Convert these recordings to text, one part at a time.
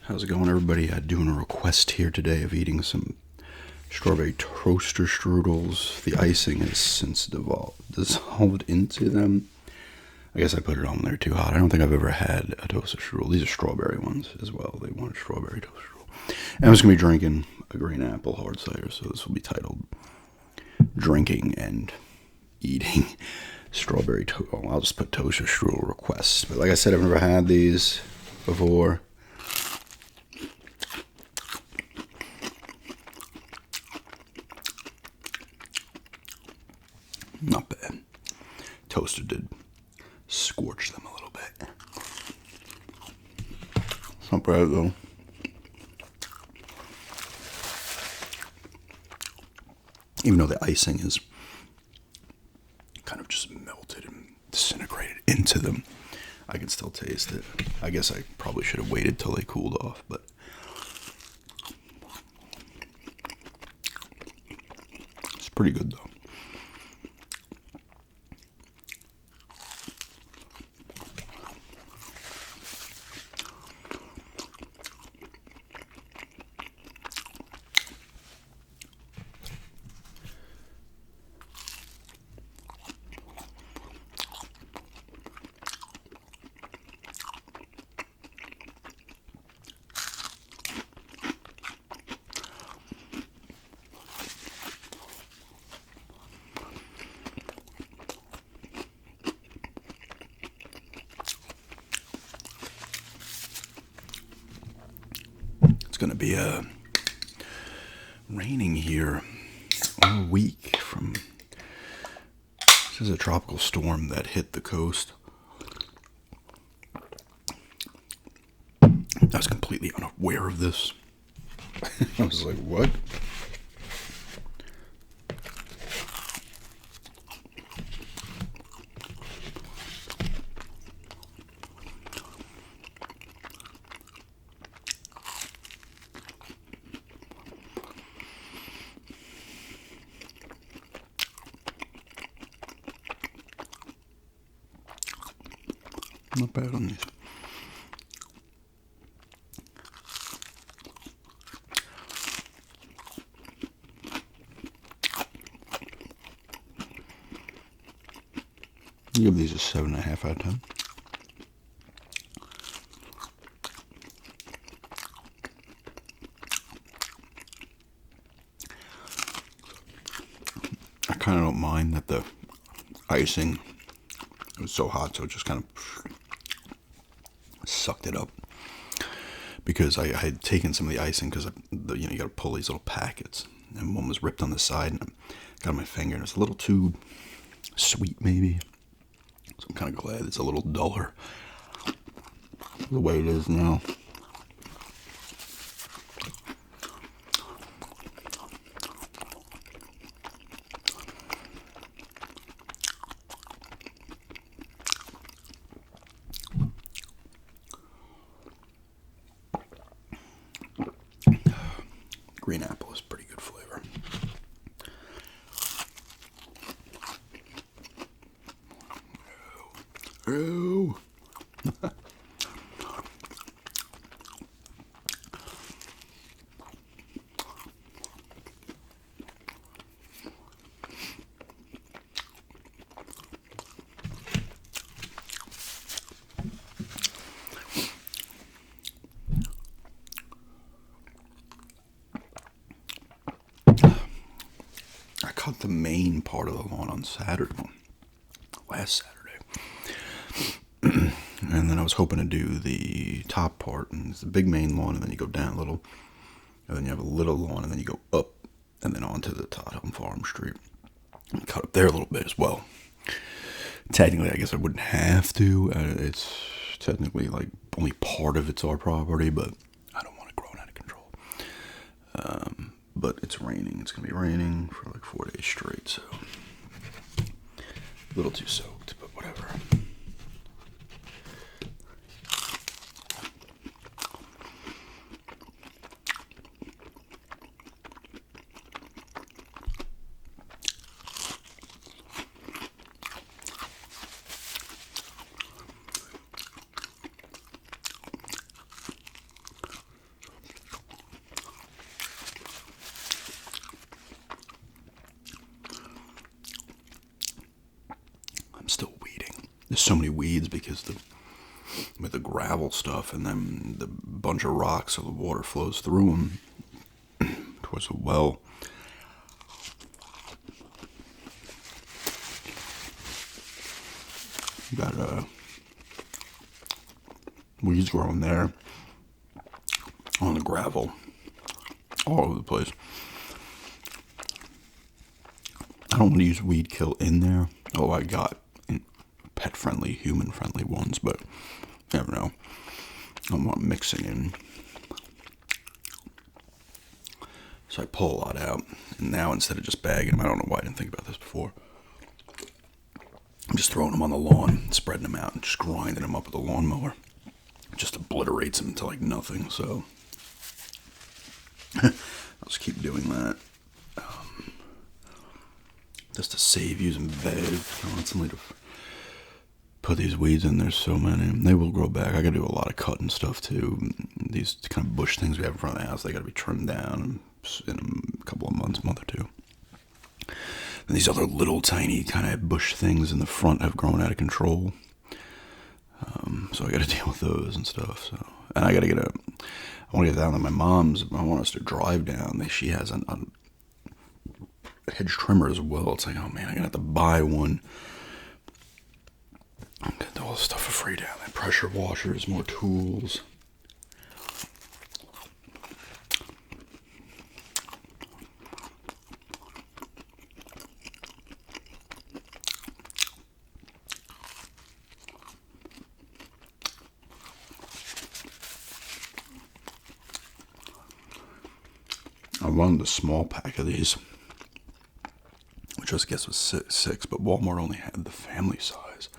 How's it going, everybody? Doing a request here today of eating some strawberry toaster strudels. The icing has since dissolved into them. I guess I put it on when they're too hot. I don't think I've ever had a toaster strudel. These are strawberry ones as well. They want a strawberry toaster strudel. And I'm just going to be drinking a green apple hard cider, so this will be titled Drinking and Eating Strawberry Toaster. I'll just put toaster strudel requests. But like I said, I've never had these before. Not bad. Toaster did scorch them a little bit. It's not bad though. Even though the icing is kind of just melted and disintegrated into them, I can still taste it. I guess I probably should have waited till they cooled off, but it's pretty good though. It's going to be raining here all week. This is a tropical storm that hit the coast. I was completely unaware of this. I was like, what? Not bad on these. I'll give these a 7.5 out of 10. I kind of don't mind that the icing was so hot, so it just kind of sucked it up, because I had taken some of the icing, because you got to pull these little packets, and one was ripped on the side, and I got on my finger, and it's a little too sweet, maybe. So I'm kind of glad it's a little duller the way it is now. Green apple is pretty good flavor. Oh. I cut the main part of the lawn on last Saturday. And then I was hoping to do the top part, and it's the big main lawn, and then you go down a little, and then you have a little lawn, and then you go up, and then onto the top on Farm Street. And cut up there a little bit as well. Technically, I guess I wouldn't have to. It's technically like only part of it's our property, but I don't want it growing out of control. But it's raining. It's going to be raining for like 4 days straight, so a little too soaked, but whatever. there's so many weeds because with the gravel stuff and then the bunch of rocks, so the water flows through them towards the well. You got weeds growing there on the gravel all over the place. I don't want to use weed kill in there. Oh, I got pet-friendly, human-friendly ones, but you never know. I'm not mixing in. So I pull a lot out, and now instead of just bagging them, I don't know why I didn't think about this before. I'm just throwing them on the lawn, spreading them out, and just grinding them up with a lawnmower. It just obliterates them to like nothing, so I'll just keep doing that. Just to save using bed constantly to put these weeds in. There's so many. They will grow back. I got to do a lot of cutting stuff too. These kind of bush things we have in front of the house, they got to be trimmed down in a couple of months, a month or two. And these other little tiny kind of bush things in the front have grown out of control. So I got to deal with those and stuff. So, and I got to I want to get down to my mom's. I want us to drive down. She has a hedge trimmer as well. It's like, oh man, I'm gonna have to buy one. Get all this stuff for free down there. Pressure washers, more tools. I wanted a small pack of these, which I guess was six, but Walmart only had the family size.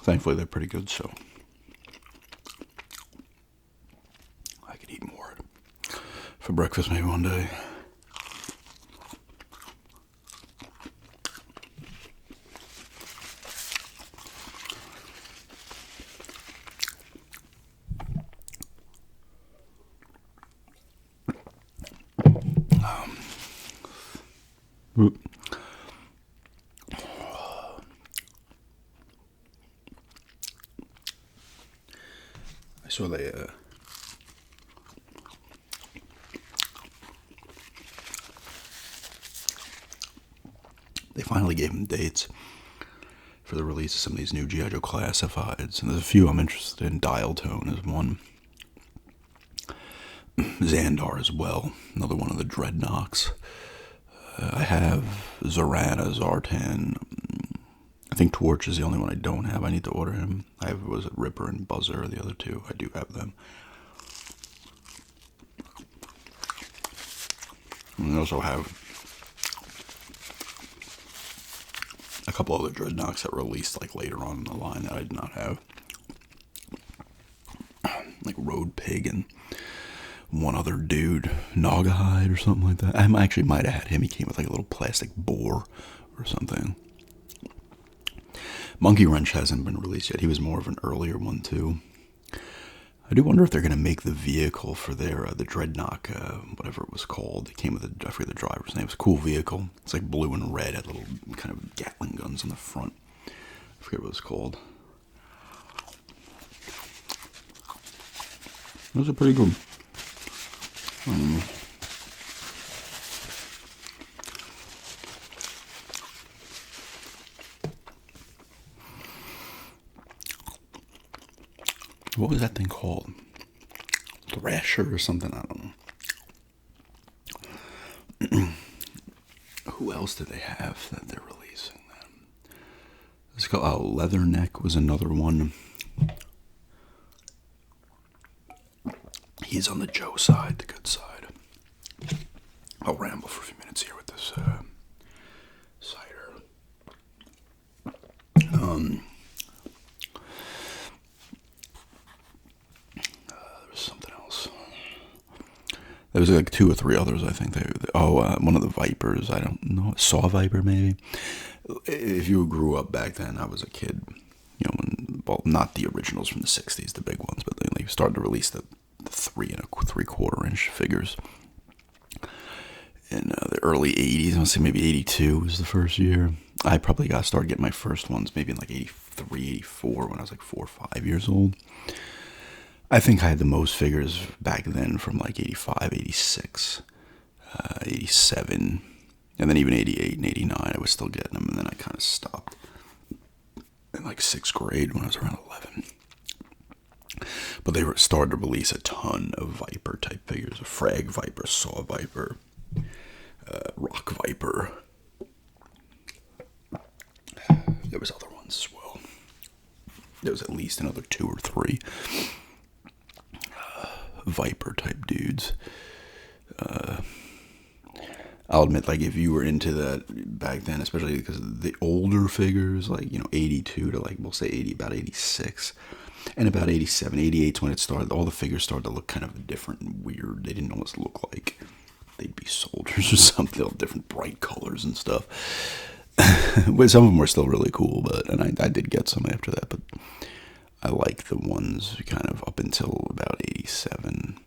Thankfully, they're pretty good, so I could eat more for breakfast maybe one day. I saw they finally gave him dates for the release of some of these new G.I. Joe Classifieds, and there's a few I'm interested in. Dial Tone is one. Xandar as well, another one of the Dreadnoks. I have Zorana, Zartan. I think Torch is the only one I don't have. I need to order him. I have, was it Ripper and Buzzer, the other two. I do have them. And I also have a couple other Dreadnoks that released like later on in the line that I did not have. Like Road Pig and one other dude, Nogahide or something like that. I actually might have had him. He came with like a little plastic boar or something. Monkey Wrench hasn't been released yet. He was more of an earlier one too. I do wonder if they're going to make the vehicle for their the Dreadnok, whatever it was called. It came with I forget the driver's name. It's a cool vehicle. It's like blue and red, had little kind of Gatling guns on the front. I forget what it was called. Those are pretty good. What was that thing called? Thrasher or something? I don't know. Who else do they have that they're releasing then? It's called Leatherneck was another one. He's on the Joe side, the good side. I'll ramble for a few minutes here with this cider. There was something else. There was like two or three others, I think. One of the Vipers, I don't know, Saw Viper maybe. If you grew up back then, I was a kid, you know, well, not the originals from the 60s, the big ones, but they started to release the 3 3/4 inch figures. And early 80s. I want to say maybe 82 was the first year. I probably got started getting my first ones maybe in like 83, 84 when I was like 4 or 5 years old. I think I had the most figures back then from like 85, 86, 87, and then even 88 and 89. I was still getting them, and then I kind of stopped in like 6th grade when I was around 11. But they were started to release a ton of Viper type figures: a Frag Viper, Saw Viper, Rock Viper. There was other ones as well. There was at least another 2 or 3 Viper type dudes. I'll admit, like, if you were into that back then, especially because the older figures, like, 82 to, like, we'll say about 86, and about 87, 88's when it started, all the figures started to look kind of different and weird. They didn't almost look like they'd be soldiers or something, all different bright colors and stuff. But some of them were still really cool, and I did get some after that, but I like the ones kind of up until about 87.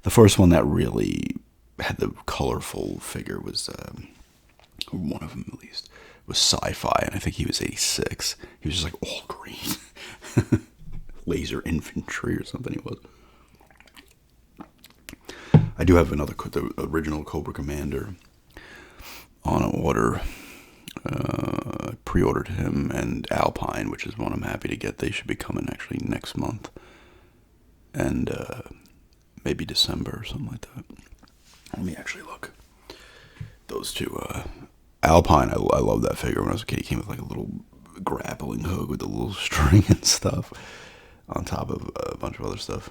The first one that really had the colorful figure was, one of them at least, was Sci-Fi, and I think he was 86. He was just like all green. Laser Infantry or something he was. I do have the original Cobra Commander on order. I pre-ordered him, and Alpine, which is one I'm happy to get. They should be coming actually next month, and maybe December or something like that. Let me actually look. Those two, Alpine, I love that figure. When I was a kid, he came with like a little grappling hook with a little string and stuff on top of a bunch of other stuff.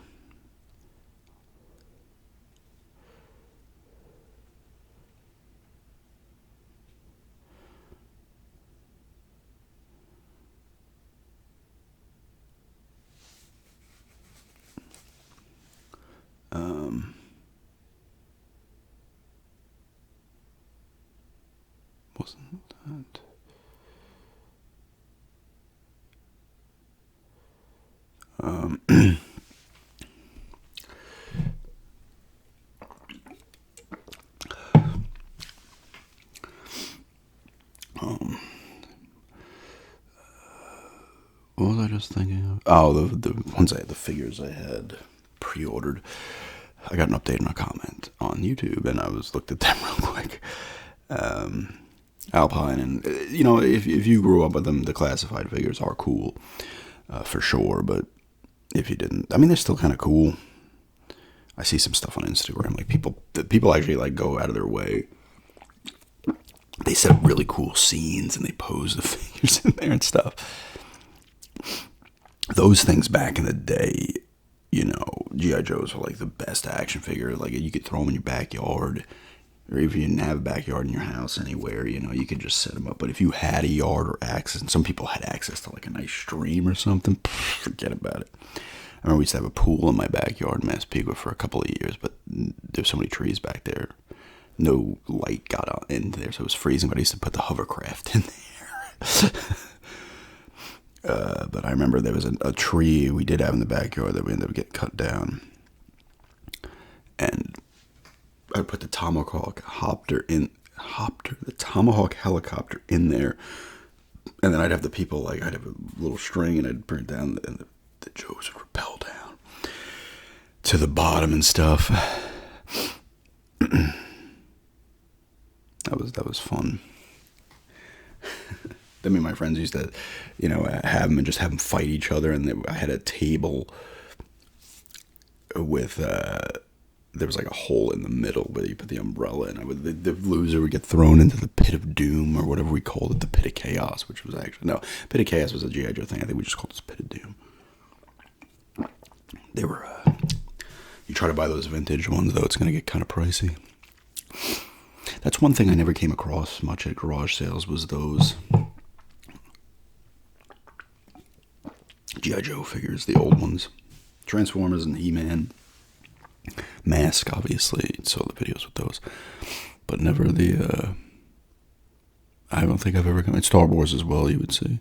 Wasn't that? What was I just thinking of? Oh, the ones the figures I had pre-ordered. I got an update and a comment on YouTube, and I looked at them real quick. Alpine, and if you grew up with them, the classified figures are cool, for sure. But if you didn't, I mean, they're still kind of cool. I see some stuff on Instagram, like people actually like go out of their way. They set up really cool scenes and they pose the figures in there and stuff. Those things back in the day, G.I. Joes were like the best action figure. Like, you could throw them in your backyard, or if you didn't have a backyard in your house anywhere, you could just set them up. But if you had a yard or access, and some people had access to like a nice stream or something, forget about it. I remember we used to have a pool in my backyard in Massapequa for a couple of years, but there's so many trees back there, no light got out into there, so it was freezing. But I used to put the hovercraft in there. But I remember there was a tree we did have in the backyard that we ended up getting cut down, and I put the Tomahawk helicopter in there, and then I'd have the people, I'd have a little string, and I'd bring it down, and the Joes would rappel down to the bottom and stuff. That was fun. I mean, my friends used to, have them and just have them fight each other. And I had a table with, there was like a hole in the middle where you put the umbrella in. The loser would get thrown into the pit of doom, or whatever we called it, the pit of chaos, which was actually, no, pit of chaos was a G.I. Joe thing. I think we just called it pit of doom. They were, you try to buy those vintage ones, though, it's going to get kind of pricey. That's one thing I never came across much at garage sales, was those G.I. Joe figures, the old ones. Transformers and He-Man. Mask, obviously. Saw the videos with those. But never the, I don't think I've ever come... Star Wars as well, you would see.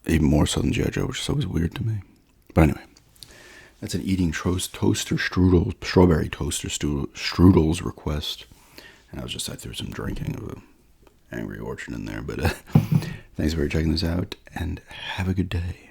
Even more so than G.I. Joe, which is always weird to me. But anyway. That's an eating toaster strudel, strawberry toaster strudels request. I threw some drinking of a Angry Orchard in there. But thanks for checking this out, and have a good day.